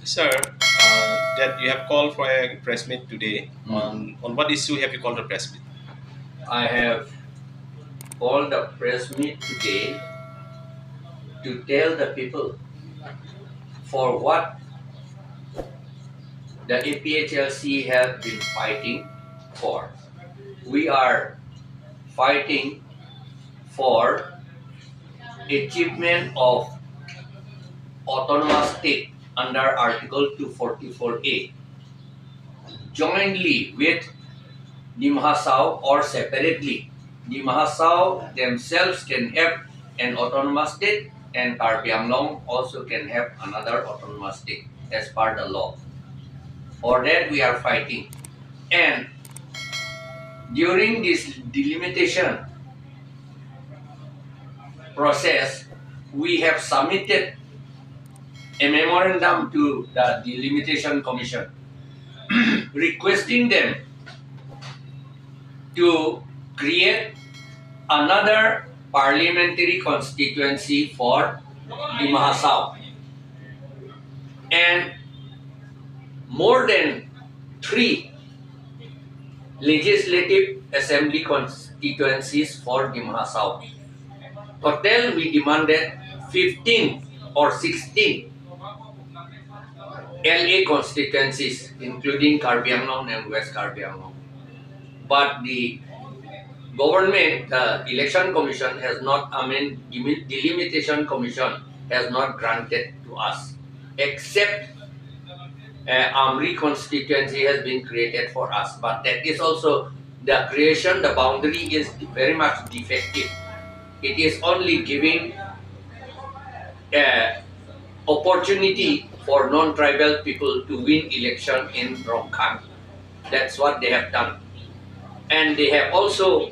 Sir, that you have called for a press meet today. On what issue have you called a press meet? I have called a press meet today to tell the people for what the APHLC have been fighting for. We are fighting for achievement of autonomous state under Article 244A jointly with the Mahasau or separately. The Mahasau themselves can have an autonomous state and Karbi Anglong also can have another autonomous state as per the law. For that we are fighting. And during this delimitation process, we have submitted a memorandum to the Delimitation Commission requesting them to create another parliamentary constituency for the Mahasau. And more than three legislative assembly constituencies for the Mahasau. Total, we demanded 15 or 16 LA constituencies, including Karbi Anglong and West Karbi Anglong. But the government, the election commission has not, delimitation commission has not granted to us, except Amri constituency has been created for us. But that is also the creation, the boundary is very much defective. It is only giving opportunity for non-tribal people to win election in Rongkang. That's what they have done. And they have also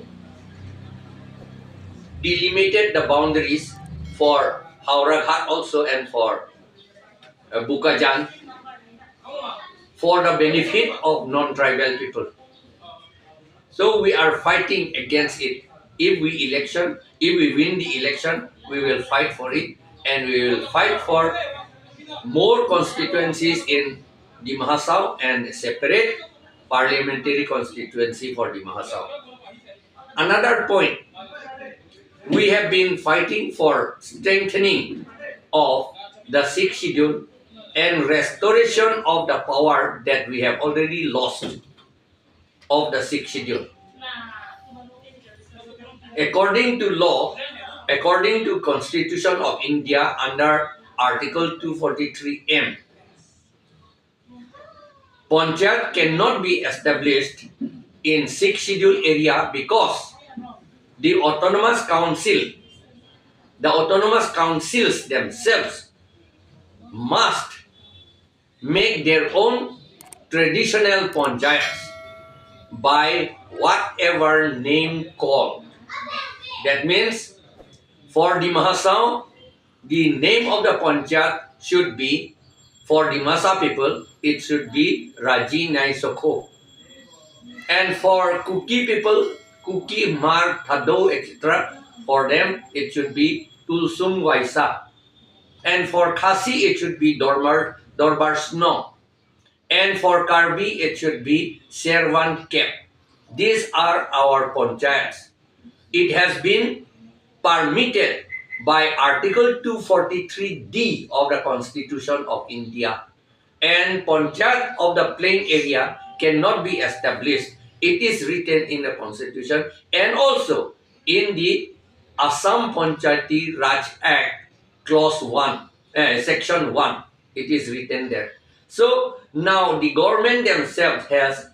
delimited the boundaries for Hauraghat also and for Bukajan for the benefit of non-tribal people. So we are fighting against it. If we win the election, we will fight for it, and we will fight for more constituencies in the Mahasau and a separate parliamentary constituency for the Mahasau. Another point, we have been fighting for strengthening of the sixth schedule and restoration of the power that we have already lost of the sixth schedule. According to law, according to Constitution of India under Article 243M, Panchayat cannot be established in sixth schedule area because the autonomous councils themselves must make their own traditional panchayats by whatever name called. That means for the Mahasau, the name of the panchayat should be, for the Masa people, it should be Raji Nai Sokho. And for Kuki people, Kuki, Mar, Thado, etc., for them it should be Tulsum Waisa. And for Khasi it should be Dorbar Snow. And for Karbi it should be Servan Kep. These are our panchayats. It has been permitted by Article 243D of the Constitution of India. And panchayat of the plain area cannot be established. It is written in the Constitution and also in the Assam Panchayati Raj Act, Clause 1, Section 1. It is written there. So now the government themselves has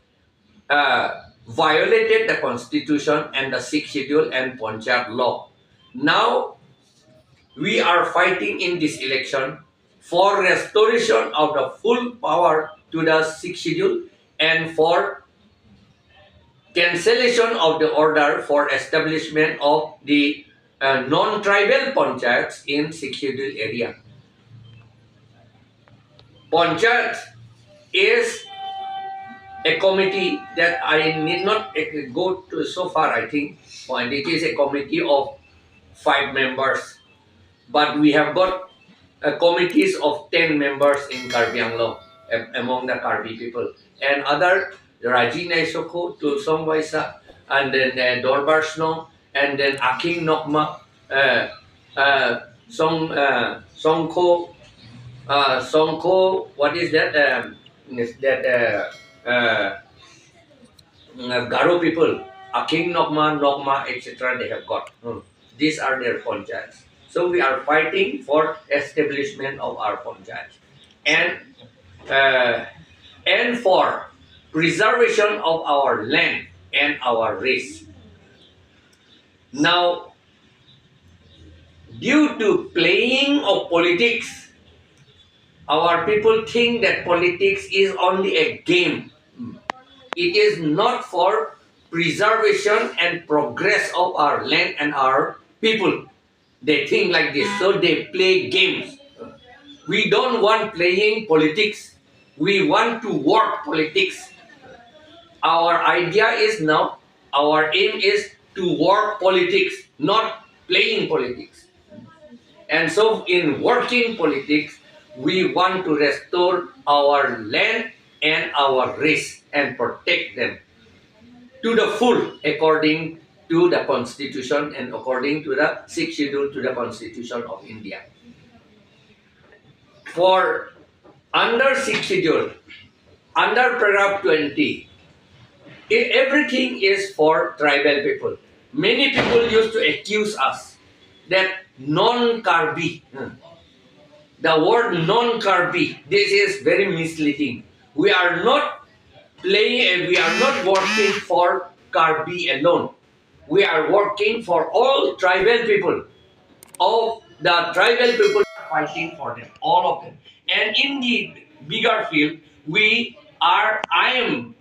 violated the Constitution and the sixth schedule and Panchayat law. Now we are fighting in this election for restoration of the full power to the sixth schedule and for cancellation of the order for establishment of the non-tribal panchayats in sixth schedule area. Panchayat is a committee that I need not go to so far, I think, and it is a committee of 5 members. But we have got committees of 10 members in Karbi Anglong among the Karbi people, and other Rajinai Soko, Tulsong Waisa, and then Dorbar Snow, and then Aking Nokma, uh, Songko, Songko, what is that? Is that Garo people, Aking Nokma, Nokma, etc. They have got. These are their panchayats. So we are fighting for establishment of our panchayats, and uh, and for preservation of our land and our race. Now, due to playing of politics, our people think that politics is only a game. It is not for preservation and progress of our land and our people. They think like this, so they play games. We don't want playing politics. We want to work politics. Our idea is now, our aim is to work politics, not playing politics. And so, in working politics, we want to restore our land and our race and protect them to the full according to the constitution and according to the sixth schedule to the constitution of India. For under sixth schedule, under paragraph 20, everything is for tribal people. Many people used to accuse us that non-Karbi, the word non-Karbi, this is very misleading. We are not playing and we are not working for Karbi alone. We are working for all tribal people. All the tribal people are fighting for them, all of them. And in the bigger field, I am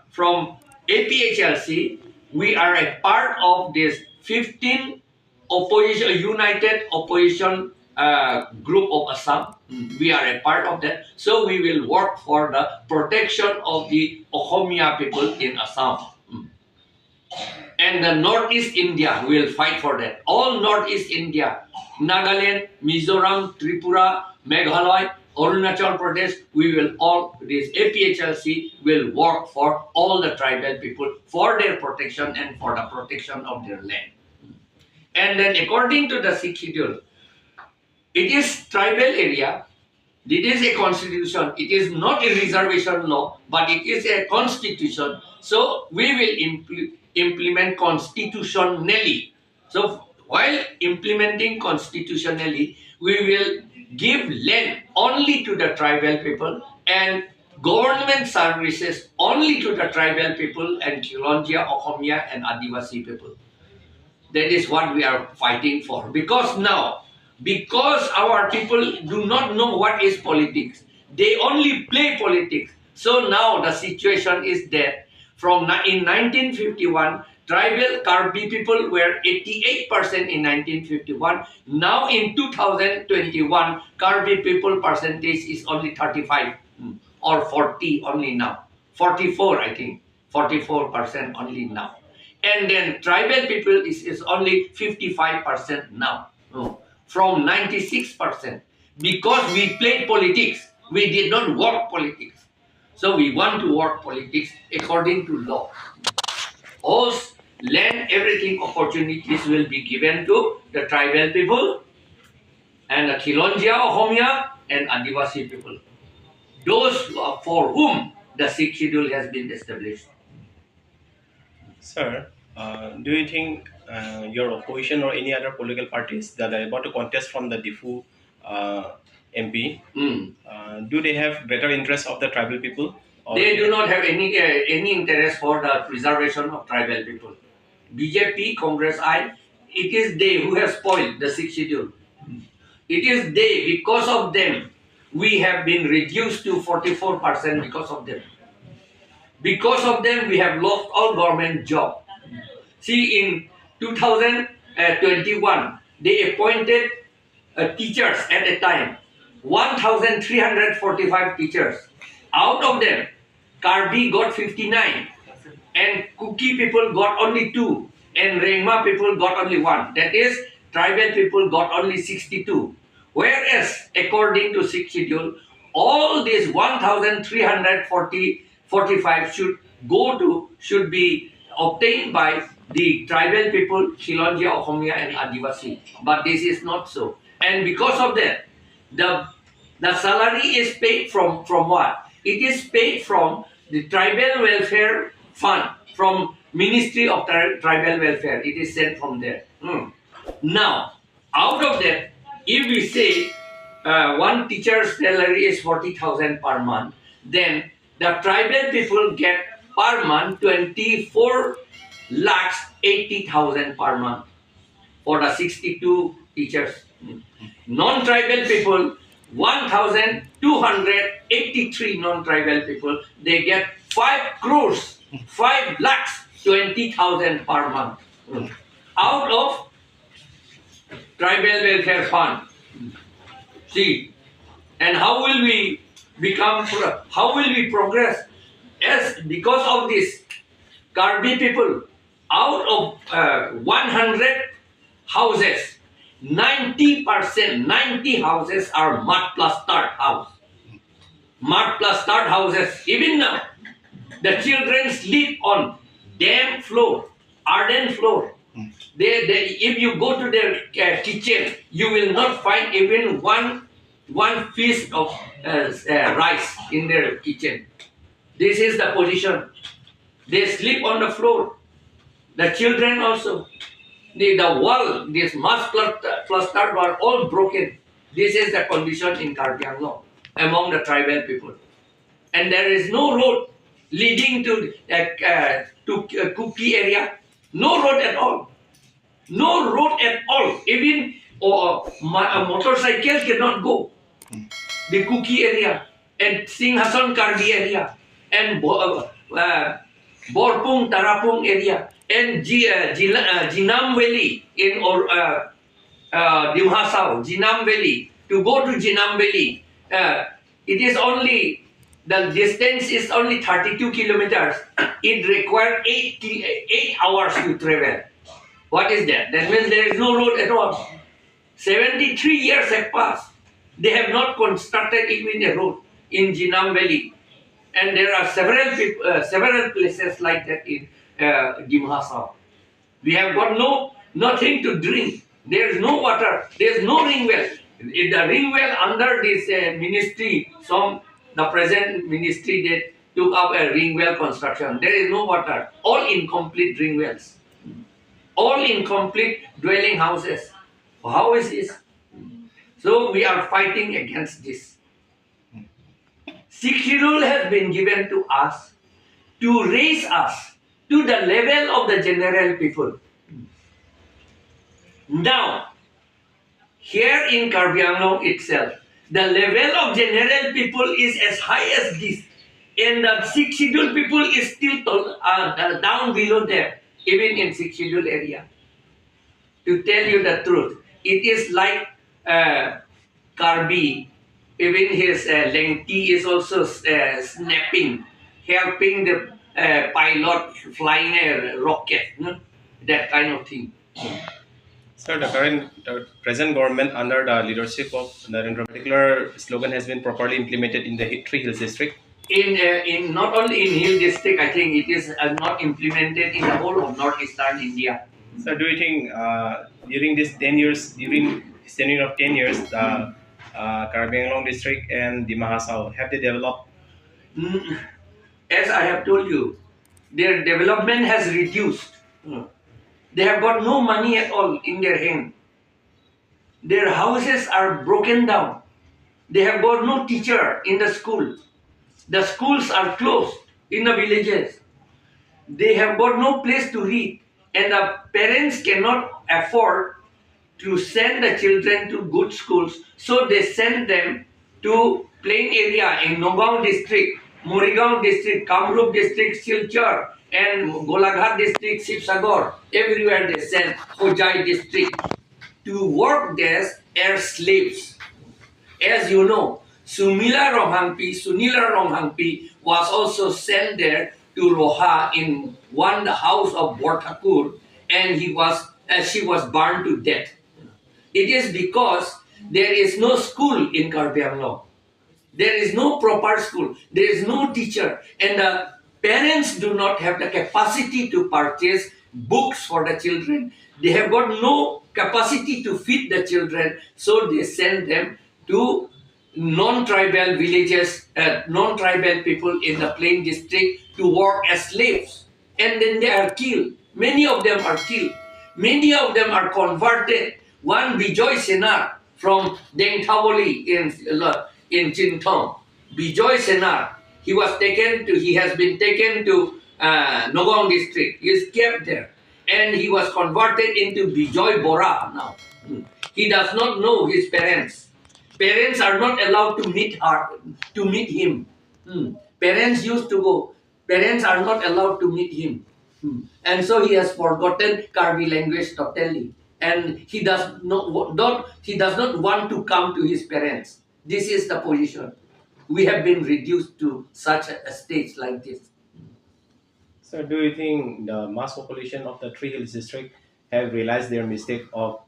from APHLC, we are a part of this 15 opposition, united opposition group of Assam. We are a part of that. So we will work for the protection of the Ohomia people in Assam. And the Northeast India will fight for that. All Northeast India, Nagaland, Mizoram, Tripura, Meghalaya, Arunachal Pradesh, we will all, this APHLC will work for all the tribal people for their protection and for the protection of their land. And then according to the sixth schedule, it is tribal area, it is a constitution, it is not a reservation law, but it is a constitution. So we will implement constitutionally. So while implementing constitutionally, we will give land only to the tribal people and government services only to the tribal people and Kilonjia, Ohomia and Adivasi people. That is what we are fighting for. Because our people do not know what is politics, they only play politics. So now the situation is that in 1951, tribal Karbi people were 88% in 1951. Now in 2021, Karbi people percentage is only 35 or 40 only now. 44, I think. 44% only now. And then tribal people is only 55% now. From 96%. Because we played politics. We did not work politics. So we want to work politics according to law. All land, everything, opportunities will be given to the tribal people and the Kilonjia, Ohomia and Adivasi people. Those for whom the sixth schedule has been established. Sir, do you think your opposition or any other political parties that are about to contest from the Diffu MP, do they have greater interest of the tribal people? Or They do not have any interest for the preservation of tribal people. BJP, Congress, it is they who have spoiled the sixth schedule. It is they, because of them, we have been reduced to 44% because of them. Because of them, we have lost all government job. See, in 2021, they appointed teachers at a time, 1,345 teachers. Out of them, Karbi got 59, and Kuki people got only 2, and Rengma people got only 1. That is, tribal people got only 62. Whereas, according to sixth schedule, all these 1,345 should be obtained by the tribal people, Shilonjia, Ohomia, and Adivasi. But this is not so. And because of that, the the salary is paid from what? It is paid from the tribal welfare fund, from Ministry of Tribal Welfare. It is sent from there. Now, out of that, if we say one teacher's salary is 40,000 per month, then the tribal people get per month 24 lakhs 80,000 per month for the 62 teachers. Non-tribal people, 1,283 non-tribal people, they get 5 crores, 5 lakhs 20,000 per month out of tribal welfare fund. See, and how will we how will we progress? Yes, because of this, Karbi people, out of 100 houses, 90%, 90 houses are mud plastered house. Mud plastered houses. Even now, the children sleep on damp floor, hardened floor. If you go to their kitchen, you will not find even one piece of rice in their kitchen. This is the position. They sleep on the floor. The children also. The wall, this mass plastered were all broken. This is the condition in Karbi Anglong among the tribal people. And there is no road leading to Kuki area. No road at all. No road at all. Even a motorcycle cannot go. The Kuki area and Singhasan Karbi area and Borpung Tarapung area and Jinam Valley in Dimhasao, Jinam Valley. To go to Jinam Valley, it is only, the distance is only 32 kilometers. It requires 8 hours to travel. What is that? That means there is no road at all. 73 years have passed. They have not constructed even a road in Jinam Valley. And there are several places like that in Dimhasao. We have got nothing to drink. There is no water. There is no ring well. The ring well under this ministry, the present ministry, they took up a ring well construction. There is no water. All incomplete ring wells. All incomplete dwelling houses. How is this? So we are fighting against this. Sixth schedule has been given to us to raise us to the level of the general people. Now, here in Karbi Anglong itself, the level of general people is as high as this, and the sixth schedule people is still down below them, even in sixth schedule area. To tell you the truth, it is like Karbi. Even his lengthy is also snapping, helping the pilot flying a rocket, that kind of thing. Sir, the present government under the leadership of Narendra, particular slogan has been properly implemented in the three hills district. In not only in hill district, I think it is not implemented in the whole of northeastern India. So, do you think during this 10 years, during this tenure of 10 years, the Karbi Anglong district and the Mahasao, have they developed? As I have told you, their development has reduced. They have got no money at all in their hand. Their houses are broken down. They have got no teacher in the school. The schools are closed in the villages. They have got no place to read. And the parents cannot afford to send the children to good schools. So they send them to plain area in Nagaon district, Morigaon district, Kamrup district, Silchar, and Golaghat district, Sibsagar. Everywhere they send Hojai district to work there as slaves. As you know, Sunila Romhangpi was also sent there to Roha in one house of Borthakur, and she was burned to death. It is because there is no school in Karbi Anglong. There is no proper school. There is no teacher. And the parents do not have the capacity to purchase books for the children. They have got no capacity to feed the children. So they send them to non-tribal villages, non-tribal people in the plain district to work as slaves. And then they are killed. Many of them are killed. Many of them are converted. One Bijoy Senar from Deng Thavoli in Chintong. Bijoy Senar, he has been taken to Nogong district. He is kept there. And he was converted into Bijoy Bora now. He does not know his parents. Parents are not allowed to meet him. Parents used to go. Parents are not allowed to meet him. And so he has forgotten Karbi language totally. And he does not want to come to his parents. This is the position. We have been reduced to such a stage like this. So, do you think the mass population of the Three Hills district have realized their mistake of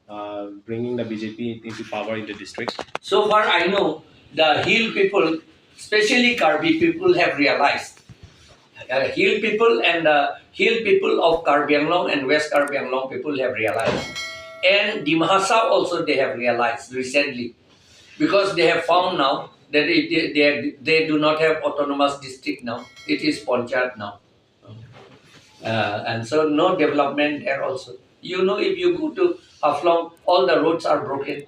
bringing the BJP into power in the district? So far I know, the hill people, especially Karbi people, have realized. Hill people and the hill people of Karbi Anglong and West Karbi Anglong people have realized. And the Mahasa also they have realized recently. Because they have found now that they do not have autonomous district now. It is Panchayat now. And so no development there also. You know, if you go to Haflong, all the roads are broken.